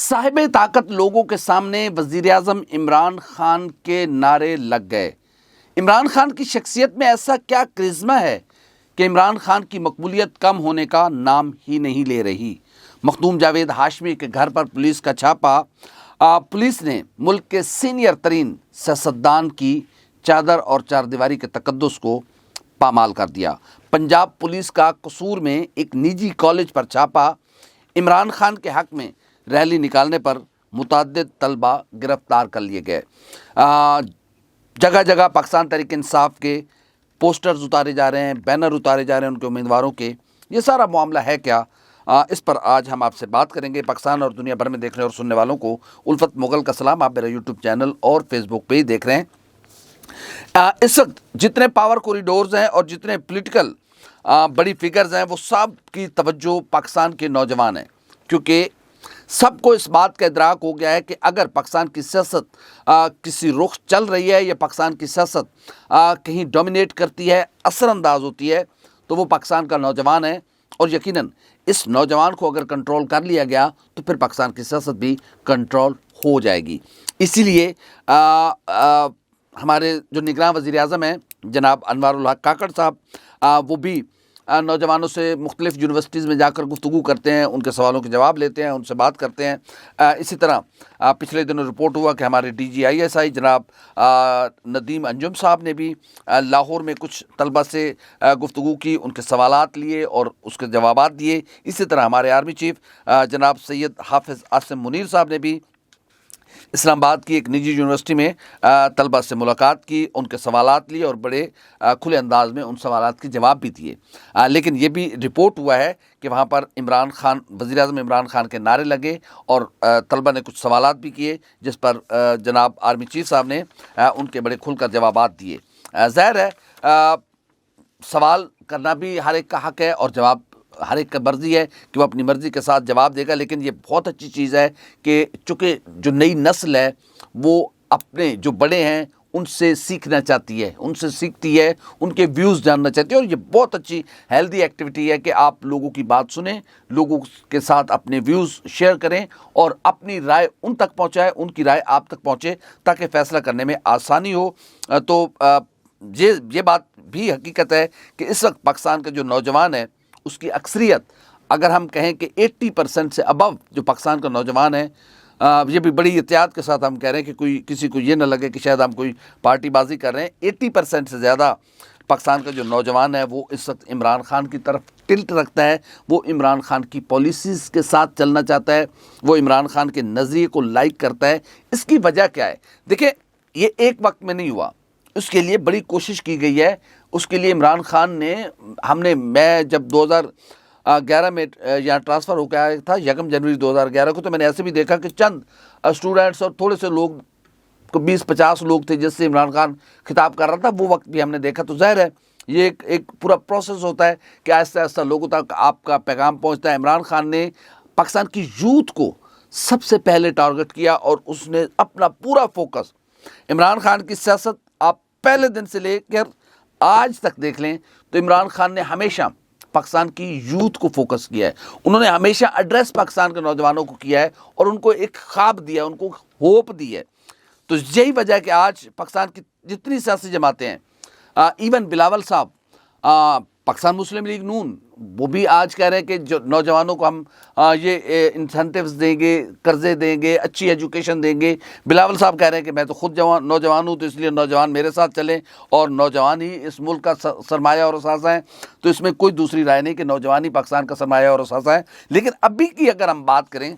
صاحب طاقت لوگوں کے سامنے وزیر اعظم عمران خان کے نعرے لگ گئے۔ عمران خان کی شخصیت میں ایسا کیا کرزمہ ہے کہ عمران خان کی مقبولیت کم ہونے کا نام ہی نہیں لے رہی۔ مخدوم جاوید ہاشمی کے گھر پر پولیس کا چھاپا۔ پولیس نے ملک کے سینئر ترین سیاستدان کی چادر اور چار دیواری کے تقدس کو پامال کر دیا۔ پنجاب پولیس کا قصور میں ایک نجی کالج پر چھاپا۔ عمران خان کے حق میں ریلی نکالنے پر متعدد طلبہ گرفتار کر لیے گئے۔ جگہ جگہ پاکستان تحریک انصاف کے پوسٹرز اتارے جا رہے ہیں، بینر اتارے جا رہے ہیں ان کے امیدواروں کے۔ یہ سارا معاملہ ہے کیا؟ اس پر آج ہم آپ سے بات کریں گے۔ پاکستان اور دنیا بھر میں دیکھنے اور سننے والوں کو الفت مغل کا سلام۔ آپ میرا یوٹیوب چینل اور فیس بک پہ ہی دیکھ رہے ہیں۔ اس وقت جتنے پاور کوریڈورز ہیں اور جتنے پولیٹیکل بڑی فگرز ہیں وہ سب کی توجہ پاکستان کے نوجوان ہیں، کیونکہ سب کو اس بات کا ادراک ہو گیا ہے کہ اگر پاکستان کی سیاست کسی رخ چل رہی ہے یا پاکستان کی سیاست کہیں ڈومینیٹ کرتی ہے، اثر انداز ہوتی ہے، تو وہ پاکستان کا نوجوان ہے۔ اور یقیناً اس نوجوان کو اگر کنٹرول کر لیا گیا تو پھر پاکستان کی سیاست بھی کنٹرول ہو جائے گی۔ اسی لیے ہمارے جو نگراں وزیر اعظم ہیں جناب انوار الحق کاکڑ صاحب، وہ بھی نوجوانوں سے مختلف یونیورسٹیز میں جا کر گفتگو کرتے ہیں، ان کے سوالوں کے جواب لیتے ہیں، ان سے بات کرتے ہیں۔ اسی طرح پچھلے دنوں رپورٹ ہوا کہ ہمارے DGISI جناب ندیم انجم صاحب نے بھی لاہور میں کچھ طلبہ سے گفتگو کی، ان کے سوالات لیے اور اس کے جوابات دیے۔ اسی طرح ہمارے آرمی چیف جناب سید حافظ عاصم منیر صاحب نے بھی اسلام آباد کی ایک نجی یونیورسٹی میں طلبہ سے ملاقات کی، ان کے سوالات لیے اور بڑے کھلے انداز میں ان سوالات کے جواب بھی دیے۔ لیکن یہ بھی رپورٹ ہوا ہے کہ وہاں پر وزیر اعظم عمران خان کے نعرے لگے اور طلبہ نے کچھ سوالات بھی کیے، جس پر جناب آرمی چیف صاحب نے ان کے بڑے کھل کر جوابات دیے۔ ظاہر ہے سوال کرنا بھی ہر ایک کا حق ہے اور جواب ہر ایک کا مرضی ہے کہ وہ اپنی مرضی کے ساتھ جواب دے گا، لیکن یہ بہت اچھی چیز ہے کہ چونکہ جو نئی نسل ہے وہ اپنے جو بڑے ہیں ان سے سیکھنا چاہتی ہے، ان سے سیکھتی ہے، ان کے ویوز جاننا چاہتی ہے، اور یہ بہت اچھی ہیلدی ایکٹیویٹی ہے کہ آپ لوگوں کی بات سنیں، لوگوں کے ساتھ اپنے ویوز شیئر کریں اور اپنی رائے ان تک پہنچائیں، ان کی رائے آپ تک پہنچے تاکہ فیصلہ کرنے میں آسانی ہو۔ تو یہ بات بھی حقیقت ہے کہ اس وقت پاکستان کا جو نوجوان ہے اس کی اکثریت، اگر ہم کہیں کہ 80% سے ابو جو پاکستان کا نوجوان ہے، یہ بھی بڑی احتیاط کے ساتھ ہم کہہ رہے ہیں کہ کسی کو یہ نہ لگے کہ شاید ہم کوئی پارٹی بازی کر رہے ہیں، 80% سے زیادہ پاکستان کا جو نوجوان ہے وہ اس وقت عمران خان کی طرف ٹلٹ رکھتا ہے، وہ عمران خان کی پالیسیز کے ساتھ چلنا چاہتا ہے، وہ عمران خان کے نظریے کو لائک کرتا ہے۔ اس کی وجہ کیا ہے؟ دیکھیں، یہ ایک وقت میں نہیں ہوا، اس کے لیے بڑی کوشش کی گئی ہے۔ اس کے لیے عمران خان نے میں جب 2011 میں یہاں ٹرانسفر ہو کے آیا تھا 1 جنوری 2011 کو، تو میں نے ایسے بھی دیکھا کہ چند اسٹوڈنٹس اور تھوڑے سے لوگ 20-50 لوگ تھے جس سے عمران خان خطاب کر رہا تھا، وہ وقت بھی ہم نے دیکھا۔ تو ظاہر ہے یہ ایک پورا پروسیس ہوتا ہے کہ آہستہ آہستہ لوگوں تک آپ کا پیغام پہنچتا ہے۔ عمران خان نے پاکستان کی یوتھ کو سب سے پہلے ٹارگٹ کیا اور اس نے اپنا پورا فوکس، عمران خان کی سیاست آپ پہلے دن سے لے کر آج تک دیکھ لیں تو عمران خان نے ہمیشہ پاکستان کی یوتھ کو فوکس کیا ہے، انہوں نے ہمیشہ ایڈریس پاکستان کے نوجوانوں کو کیا ہے اور ان کو ایک خواب دیا، ان کو ہوپ دی ہے۔ تو یہی وجہ ہے کہ آج پاکستان کی جتنی سیاسی جماعتیں ہیں، ایون بلاول صاحب پاکستان مسلم لیگ نون، وہ بھی آج کہہ رہے ہیں کہ جو نوجوانوں کو ہم یہ انسینٹیوز دیں گے، قرضے دیں گے، اچھی ایجوکیشن دیں گے۔ بلاول صاحب کہہ رہے ہیں کہ میں تو خود نوجوان ہوں، تو اس لیے نوجوان میرے ساتھ چلیں، اور نوجوان ہی اس ملک کا سرمایہ اور اثاثہ ہیں۔ تو اس میں کوئی دوسری رائے نہیں کہ نوجوان ہی پاکستان کا سرمایہ اور اثاثہ ہے۔ لیکن ابھی کی اگر ہم بات کریں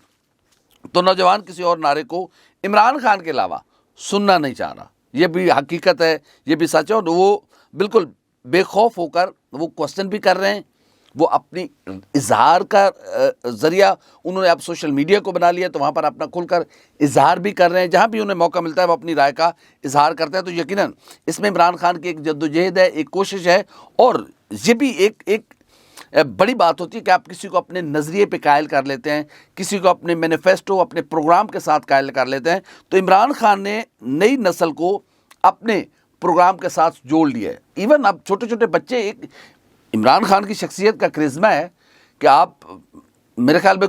تو نوجوان کسی اور نعرے کو عمران خان کے علاوہ سننا نہیں چاہ رہا۔ یہ بھی حقیقت ہے، یہ بھی سچ ہے، اور وہ بالکل بے خوف ہو کر وہ کوسچن بھی کر رہے ہیں۔ وہ اپنی اظہار کا ذریعہ انہوں نے اب سوشل میڈیا کو بنا لیا، تو وہاں پر اپنا کھل کر اظہار بھی کر رہے ہیں، جہاں بھی انہیں موقع ملتا ہے وہ اپنی رائے کا اظہار کرتے ہیں۔ تو یقیناً اس میں عمران خان کی ایک جدوجہد ہے، ایک کوشش ہے، اور یہ بھی ایک بڑی بات ہوتی ہے کہ آپ کسی کو اپنے نظریے پہ قائل کر لیتے ہیں، کسی کو اپنے مینیفیسٹو، اپنے پروگرام کے ساتھ قائل کر لیتے ہیں۔ تو عمران خان نے نئی نسل کو اپنے پروگرام کے ساتھ جوڑ لیا ہے۔ ایون اب چھوٹے چھوٹے بچے، عمران خان کی شخصیت کا کرزمہ ہے کہ آپ میرے خیال میں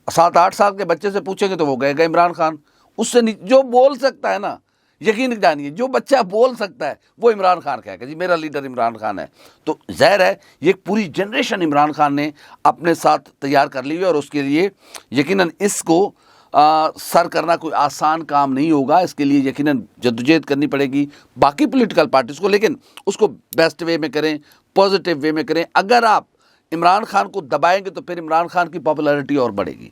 7-8 سال کے بچے سے پوچھیں گے تو وہ کہے گا عمران خان. اس سے جو بول سکتا ہے نا, یقین جانیے جو بچہ بول سکتا ہے وہ عمران خان کہے گا جی میرا لیڈر عمران خان ہے. تو ظاہر ہے یہ پوری جنریشن عمران خان نے اپنے ساتھ تیار کر لی ہے, اور اس کے لیے یقیناً اس کو سر کرنا کوئی آسان کام نہیں ہوگا. اس کے لیے یقیناً جدوجہد کرنی پڑے گی باقی پولیٹیکل پارٹیز کو, لیکن اس کو بیسٹ وے میں کریں, پازیٹیو وے میں کریں. اگر آپ عمران خان کو دبائیں گے تو پھر عمران خان کی پاپولیرٹی اور بڑھے گی,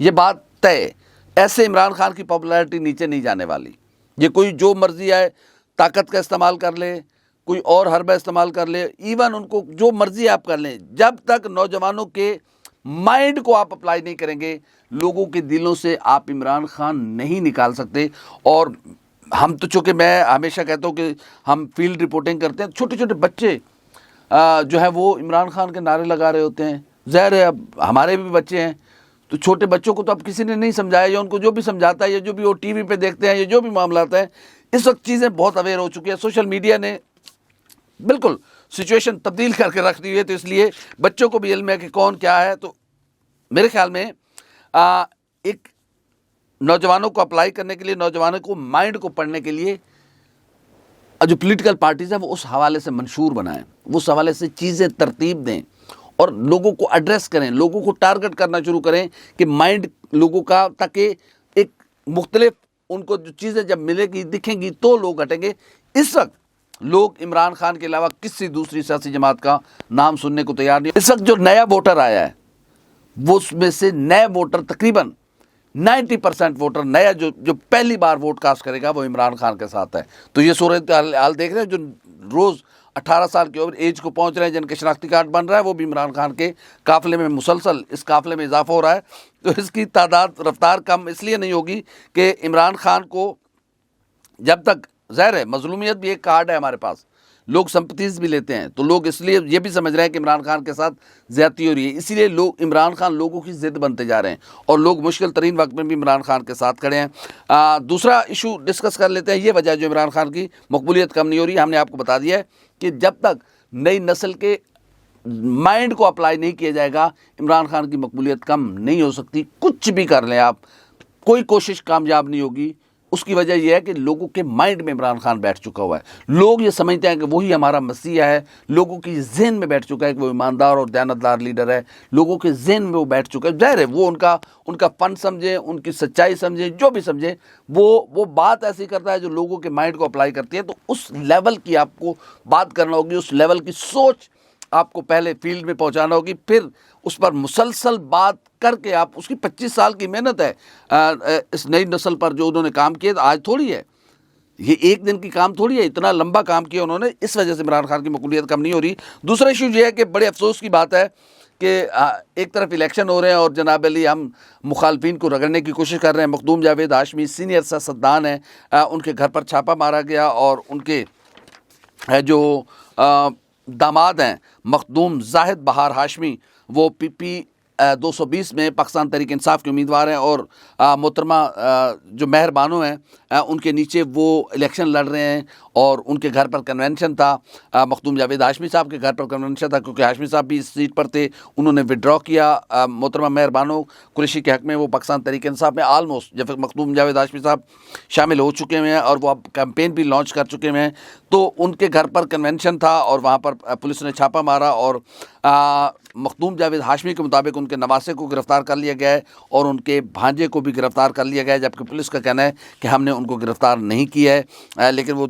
یہ بات طے. ایسے عمران خان کی پاپولیرٹی نیچے نہیں جانے والی. یہ کوئی جو مرضی آئے طاقت کا استعمال کر لے, کوئی اور حربہ استعمال کر لے, ایون ان کو جو مرضی آپ کر لیں, جب تک نوجوانوں کے مائنڈ کو آپ اپلائی نہیں کریں گے, لوگوں کے دلوں سے آپ عمران خان نہیں نکال سکتے. اور ہم تو چونکہ میں ہمیشہ کہتا ہوں کہ ہم فیلڈ رپورٹنگ کرتے ہیں, چھوٹے چھوٹے بچے جو ہے وہ عمران خان کے نعرے لگا رہے ہوتے ہیں. ظاہر ہے اب ہمارے بھی بچے ہیں, تو چھوٹے بچوں کو تو اب کسی نے نہیں سمجھایا, یا ان کو جو بھی سمجھاتا ہے یا جو بھی وہ ٹی وی پہ دیکھتے ہیں یا جو بھی معاملات ہیں, اس وقت چیزیں بہت اویئر ہو چکی ہیں. سوشل میڈیا نے بالکل سچویشن تبدیل کر کے رکھ دی ہے, تو اس لیے بچوں کو بھی علم ہے کہ کون کیا ہے. تو میرے خیال میں ایک نوجوانوں کو اپلائی کرنے کے لیے, نوجوانوں کو مائنڈ کو پڑھنے کے لیے جو پولیٹیکل پارٹیز ہیں وہ اس حوالے سے منشور بنائیں, اس حوالے سے چیزیں ترتیب دیں اور لوگوں کو ایڈریس کریں, لوگوں کو ٹارگٹ کرنا شروع کریں کہ مائنڈ لوگوں کا, تاکہ ایک مختلف ان کو جو چیزیں جب ملے گی دکھیں گی تو لوگ ہٹیں گے. اس وقت لوگ عمران خان کے علاوہ کسی دوسری سیاسی جماعت کا نام سننے کو تیار نہیں. اس وقت جو نیا ووٹر آیا ہے وہ اس میں سے نئے ووٹر تقریباً 90% ووٹر نیا جو پہلی بار ووٹ کاسٹ کرے گا وہ عمران خان کے ساتھ ہے. تو یہ صورت حال دیکھ رہے ہیں, جو روز 18 سال کی ایج کو پہنچ رہے ہیں, جن کے شناختی کارڈ بن رہا ہے, وہ بھی عمران خان کے قافلے میں مسلسل اس قافلے میں اضافہ ہو رہا ہے. تو اس کی تعداد رفتار کم اس لیے نہیں ہوگی کہ عمران خان کو جب تک, ظاہر ہے مظلومیت بھی ایک کارڈ ہے ہمارے پاس, لوگ سمپتیز بھی لیتے ہیں, تو لوگ اس لیے یہ بھی سمجھ رہے ہیں کہ عمران خان کے ساتھ زیادتی ہو رہی ہے, اسی لیے لوگ عمران خان لوگوں کی ضد بنتے جا رہے ہیں, اور لوگ مشکل ترین وقت میں بھی عمران خان کے ساتھ کھڑے ہیں. دوسرا ایشو ڈسکس کر لیتے ہیں, یہ وجہ جو عمران خان کی مقبولیت کم نہیں ہو رہی. ہم نے آپ کو بتا دیا ہے کہ جب تک نئی نسل کے مائنڈ کو اپلائی نہیں کیا جائے گا, عمران خان کی مقبولیت کم نہیں ہو سکتی. کچھ بھی کر لیں آپ, کوئی کوشش کامیاب نہیں ہوگی. اس کی وجہ یہ ہے کہ لوگوں کے مائنڈ میں عمران خان بیٹھ چکا ہوا ہے. لوگ یہ سمجھتے ہیں کہ وہی ہمارا مسیح ہے, لوگوں کی ذہن میں بیٹھ چکا ہے کہ وہ ایماندار اور دیانتدار لیڈر ہے, لوگوں کے ذہن میں وہ بیٹھ چکا ہے. ظاہر ہے وہ ان کا فن سمجھیں, ان کی سچائی سمجھیں, جو بھی سمجھیں, وہ بات ایسی کرتا ہے جو لوگوں کے مائنڈ کو اپلائی کرتی ہے. تو اس لیول کی آپ کو بات کرنا ہوگی, اس لیول کی سوچ آپ کو پہلے فیلڈ میں پہنچانا ہوگی, پھر اس پر مسلسل بات کر کے آپ, اس کی 25 سال کی محنت ہے اس نئی نسل پر جو انہوں نے کام کیے. آج تھوڑی ہے, یہ ایک دن کی کام تھوڑی ہے, اتنا لمبا کام کیا انہوں نے. اس وجہ سے عمران خان کی مقبولیت کم نہیں ہو رہی. دوسرا ایشو یہ ہے کہ بڑے افسوس کی بات ہے کہ ایک طرف الیکشن ہو رہے ہیں اور جناب علی ہم مخالفین کو رگڑنے کی کوشش کر رہے ہیں. مخدوم جاوید ہاشمی سینئر سیاستدان ہیں, ان کے گھر پر چھاپا مارا گیا, اور ان کے جو داماد ہیں مخدوم زاہد بہار ہاشمی, وہ PP 220 میں پاکستان تحریک انصاف کے امیدوار ہیں, اور محترمہ جو مہر بانو ہیں ان کے نیچے وہ الیکشن لڑ رہے ہیں, اور ان کے گھر پر کنونشن تھا. مخدوم جاوید ہاشمی صاحب کے گھر پر کنونشن تھا, کیونکہ ہاشمی صاحب بھی اس سیٹ پر تھے, انہوں نے وڈرا کیا. محترمہ مہر بانو قریشی کے حق میں وہ پاکستان تحریک انصاف میں آلموسٹ, جب مخدوم جاوید ہاشمی صاحب شامل ہو چکے ہیں اور وہ اب کیمپین بھی لانچ کر چکے ہیں, تو ان کے گھر پر کنونشن تھا اور وہاں پر پولیس نے چھاپا مارا, اور مخدوم جاوید ہاشمی کے مطابق ان کے نواسے کو گرفتار کر لیا گیا ہے اور ان کے بھانجے کو بھی گرفتار کر لیا گیا ہے, جبکہ پولیس کا کہنا ہے کہ ہم نے ان کو گرفتار نہیں کیا ہے. لیکن وہ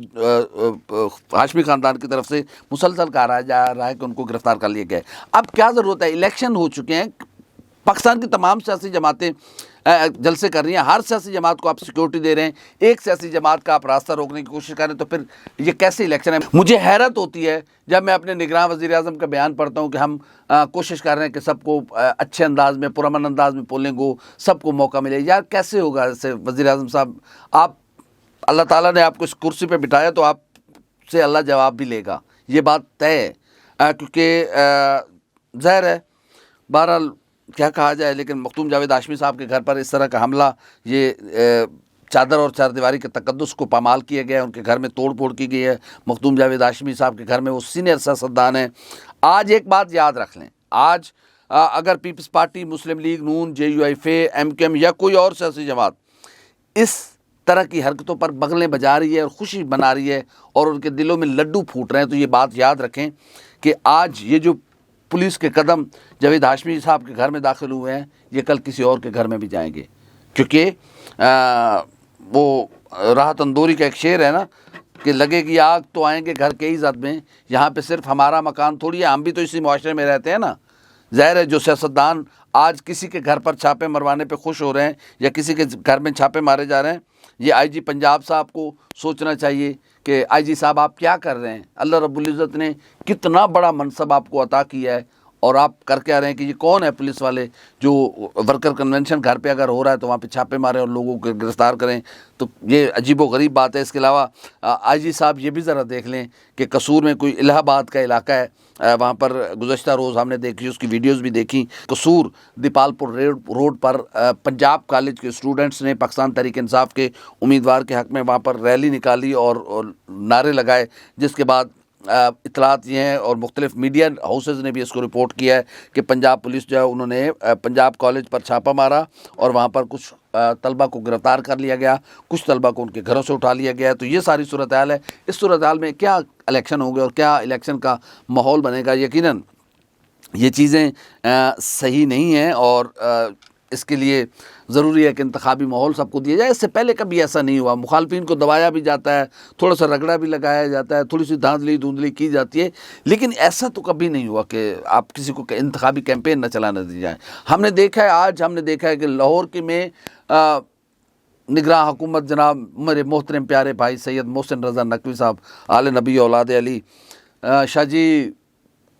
ہاشمی خاندان کی طرف سے مسلسل کہا جا رہا ہے کہ ان کو گرفتار کر لیا گیا ہے. اب کیا ضرورت ہے, الیکشن ہو چکے ہیں, پاکستان کی تمام سیاسی جماعتیں جلسے کر رہی ہیں, ہر سیاسی جماعت کو آپ سیکورٹی دے رہے ہیں, ایک سیاسی جماعت کا آپ راستہ روکنے کی کوشش کر رہے ہیں, تو پھر یہ کیسے الیکشن ہے؟ مجھے حیرت ہوتی ہے جب میں اپنے نگراں وزیر اعظم کا بیان پڑھتا ہوں کہ ہم کوشش کر رہے ہیں کہ سب کو اچھے انداز میں, پرامن انداز میں پولنگ ہو, سب کو موقع ملے. یار کیسے ہوگا ایسے وزیر اعظم صاحب؟ آپ, اللہ تعالیٰ نے آپ کو اس کرسی پہ بٹھایا تو آپ سے اللہ جواب بھی لے گا, یہ بات طے ہے. کیونکہ ظاہر ہے, بہرحال کیا کہا جائے, لیکن مخدوم جاوید ہاشمی صاحب کے گھر پر اس طرح کا حملہ, یہ چادر اور چار دیواری کے تقدس کو پامال کیا گیا ہے. ان کے گھر میں توڑ پھوڑ کی گئی ہے. مخدوم جاوید ہاشمی صاحب کے گھر میں وہ سینئر سیاستدان ہیں. آج ایک بات یاد رکھ لیں, آج اگر پیپلز پارٹی، مسلم لیگ نون، JUIF، MQM یا کوئی اور سیاسی جماعت اس طرح کی حرکتوں پر بغلیں بجا رہی ہے اور خوشی بنا رہی ہے اور ان کے دلوں میں لڈو پھوٹ رہے ہیں، تو یہ بات یاد رکھیں کہ آج یہ جو پولیس کے قدم جاوید ہاشمی صاحب کے گھر میں داخل ہوئے ہیں، یہ کل کسی اور کے گھر میں بھی جائیں گے، کیونکہ وہ راحت اندوری کا ایک شعر ہے نا کہ لگے گی آگ تو آئیں گے گھر کے ہی زد میں، یہاں پہ صرف ہمارا مکان تھوڑی ہے، ہم بھی تو اسی معاشرے میں رہتے ہیں نا۔ ظاہر ہے جو سیاستدان آج کسی کے گھر پر چھاپے مروانے پہ خوش ہو رہے ہیں یا کسی کے گھر میں چھاپے مارے جا رہے ہیں، یہ IG پنجاب صاحب کو سوچنا چاہیے کہ IG صاحب آپ کیا کر رہے ہیں؟ اللہ رب العزت نے کتنا بڑا منصب آپ کو عطا کیا ہے اور آپ کر کے آ رہے ہیں کہ یہ کون ہے پولیس والے جو ورکر کنونشن گھر پہ اگر ہو رہا ہے تو وہاں پہ چھاپے ماریں اور لوگوں کو گرفتار کریں، تو یہ عجیب و غریب بات ہے۔ اس کے علاوہ IG صاحب یہ بھی ذرا دیکھ لیں کہ قصور میں کوئی الہ آباد کا علاقہ ہے، وہاں پر گزشتہ روز ہم نے دیکھی، اس کی ویڈیوز بھی دیکھی، قصور دیپال پور روڈ پر پنجاب کالج کے اسٹوڈنٹس نے پاکستان تحریک انصاف کے امیدوار کے حق میں وہاں پر ریلی نکالی اور نعرے لگائے، جس کے بعد اطلاعات یہ ہیں اور مختلف میڈیا ہاؤسز نے بھی اس کو رپورٹ کیا ہے کہ پنجاب پولیس جو ہے انہوں نے پنجاب کالج پر چھاپا مارا اور وہاں پر کچھ طلبہ کو گرفتار کر لیا گیا، کچھ طلبہ کو ان کے گھروں سے اٹھا لیا گیا ہے۔ تو یہ ساری صورتحال ہے۔ اس صورتحال میں کیا الیکشن ہوگا اور کیا الیکشن کا ماحول بنے گا، یقیناً یہ چیزیں صحیح نہیں ہیں اور اس کے لیے ضروری ہے کہ انتخابی ماحول سب کو دیا جائے۔ اس سے پہلے کبھی ایسا نہیں ہوا، مخالفین کو دبایا بھی جاتا ہے، تھوڑا سا رگڑا بھی لگایا جاتا ہے، تھوڑی سی دھاندلی کی جاتی ہے، لیکن ایسا تو کبھی نہیں ہوا کہ آپ کسی کو انتخابی کیمپین نہ چلانے دی جائے۔ ہم نے دیکھا ہے، آج ہم نے دیکھا ہے کہ لاہور کے میں نگراں حکومت جناب میرے محترم پیارے بھائی سید محسن رضا نقوی صاحب آل نبی اولاد علی شاہ جی،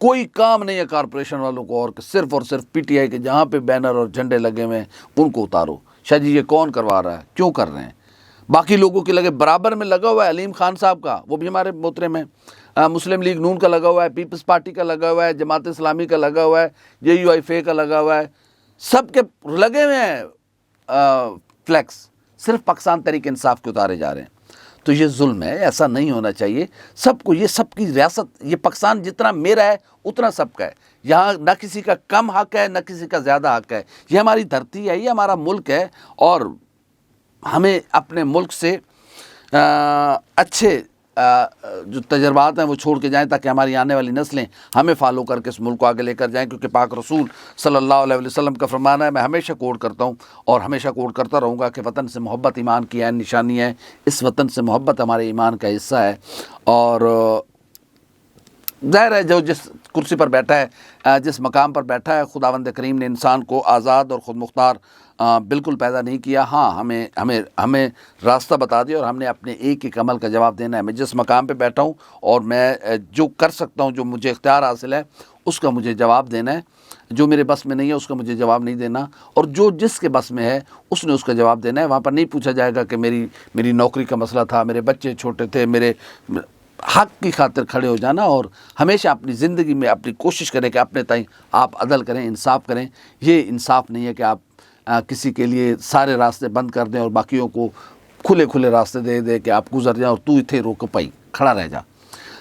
کوئی کام نہیں ہے کارپوریشن والوں کو اور صرف PTI کے جہاں پہ بینر اور جھنڈے لگے ہوئے ہیں ان کو اتارو۔ شاہ جی یہ کون کروا رہا ہے، کیوں کر رہے ہیں؟ باقی لوگوں کے لگے، برابر میں لگا ہوا ہے علیم خان صاحب کا، وہ بھی ہمارے محترم ہیں، مسلم لیگ نون کا لگا ہوا ہے، پیپلز پارٹی کا لگا ہوا ہے، جماعت اسلامی کا لگا ہوا ہے، JUIF کا لگا ہوا ہے، سب کے لگے ہوئے ہیں فلیکس، صرف پاکستان تحریک انصاف کے اتارے جا رہے ہیں۔ تو یہ ظلم ہے، ایسا نہیں ہونا چاہیے۔ سب کو، یہ سب کی ریاست، یہ پاکستان جتنا میرا ہے اتنا سب کا ہے، یہاں نہ کسی کا کم حق ہے نہ کسی کا زیادہ حق ہے، یہ ہماری دھرتی ہے، یہ ہمارا ملک ہے اور ہمیں اپنے ملک سے اچھے جو تجربات ہیں وہ چھوڑ کے جائیں تاکہ ہماری آنے والی نسلیں ہمیں فالو کر کے اس ملک کو آگے لے کر جائیں، کیونکہ پاک رسول صلی اللہ علیہ وسلم کا فرمان ہے، میں ہمیشہ کوٹ کرتا ہوں اور ہمیشہ کوٹ کرتا رہوں گا کہ وطن سے محبت ایمان کی عین نشانی ہے، اس وطن سے محبت ہمارے ایمان کا حصہ ہے۔ اور ظاہر ہے جو جس کرسی پر بیٹھا ہے، جس مقام پر بیٹھا ہے، خداوند کریم نے انسان کو آزاد اور خود مختار بالکل پیدا نہیں کیا۔ ہاں ہمیں راستہ بتا دیا اور ہم نے اپنے ایک ایک عمل کا جواب دینا ہے۔ میں جس مقام پہ بیٹھا ہوں اور میں جو کر سکتا ہوں، جو مجھے اختیار حاصل ہے، اس کا مجھے جواب دینا ہے۔ جو میرے بس میں نہیں ہے اس کا مجھے جواب نہیں دینا، اور جو جس کے بس میں ہے اس نے اس کا جواب دینا ہے۔ وہاں پر نہیں پوچھا جائے گا کہ میری نوکری کا مسئلہ تھا، میرے بچے چھوٹے تھے، میرے حق کی خاطر کھڑے ہو جانا، اور ہمیشہ اپنی زندگی میں اپنی کوشش کریں کہ اپنے تئیں آپ عدل کریں، انصاف کریں۔ یہ انصاف نہیں ہے کہ آپ کسی کے لیے سارے راستے بند کر دیں اور باقیوں کو کھلے راستے دے کہ آپ گزر جائیں اور تو اتھے روک پائی کھڑا رہ جا۔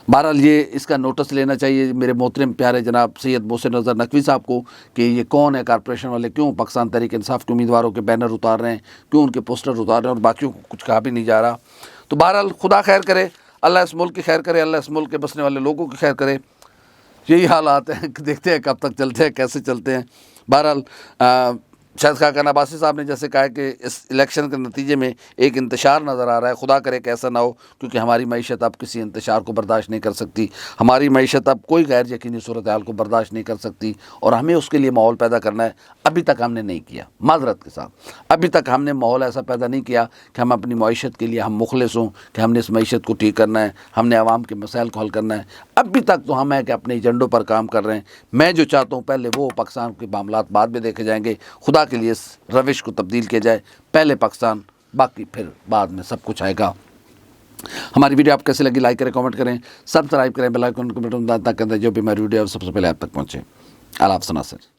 بہرحال یہ اس کا نوٹس لینا چاہیے میرے محترم پیارے جناب سید محسن رضا نقوی صاحب کو کہ یہ کون ہے کارپوریشن والے، کیوں پاکستان تحریک انصاف کے امیدواروں کے بینر اتار رہے ہیں، کیوں ان کے پوسٹر اتار رہے ہیں اور باقیوں کو کچھ کہا بھی نہیں جا رہا۔ تو بہرحال خدا خیر کرے، اللہ اس ملک کی خیر کرے، اللہ اس ملک کے بسنے والے لوگوں کی خیر کرے۔ یہی حالات ہیں، دیکھتے ہیں کب تک چلتے ہیں، کیسے چلتے ہیں۔ بہرحال شاہد خاقان عباسی صاحب نے جیسے کہا کہ اس الیکشن کے نتیجے میں ایک انتشار نظر آ رہا ہے، خدا کرے کہ ایسا نہ ہو، کیونکہ ہماری معیشت اب کسی انتشار کو برداشت نہیں کر سکتی، ہماری معیشت اب کوئی غیر یقینی صورتحال کو برداشت نہیں کر سکتی، اور ہمیں اس کے لیے ماحول پیدا کرنا ہے۔ ابھی تک ہم نے نہیں کیا، معذرت کے ساتھ ابھی تک ہم نے ماحول ایسا پیدا نہیں کیا کہ ہم اپنی معیشت کے لیے ہم مخلص ہوں کہ ہم نے اس معیشت کو ٹھیک کرنا ہے، ہم نے عوام کے مسائل کو حل کرنا ہے۔ ابھی تک تو ہم ہیں کہ اپنے ایجنڈوں پر کام کر رہے ہیں۔ میں جو چاہتا ہوں پہلے وہ پاکستان کے معاملات بعد میں دیکھے جائیں گے، خدا کے لیے اس روش کو تبدیل کیا جائے، پہلے پاکستان، باقی پھر بعد میں سب کچھ آئے گا۔ ہماری ویڈیو آپ کیسے لگی، لائک کریں، کمنٹ کریں، سبسکرائب کریں، بیل آئیکن کو بٹن دبائیں تاکہ جو بھی ہماری ویڈیو سب سے پہلے آپ تک پہنچے۔ اللہ حافظ ناصر۔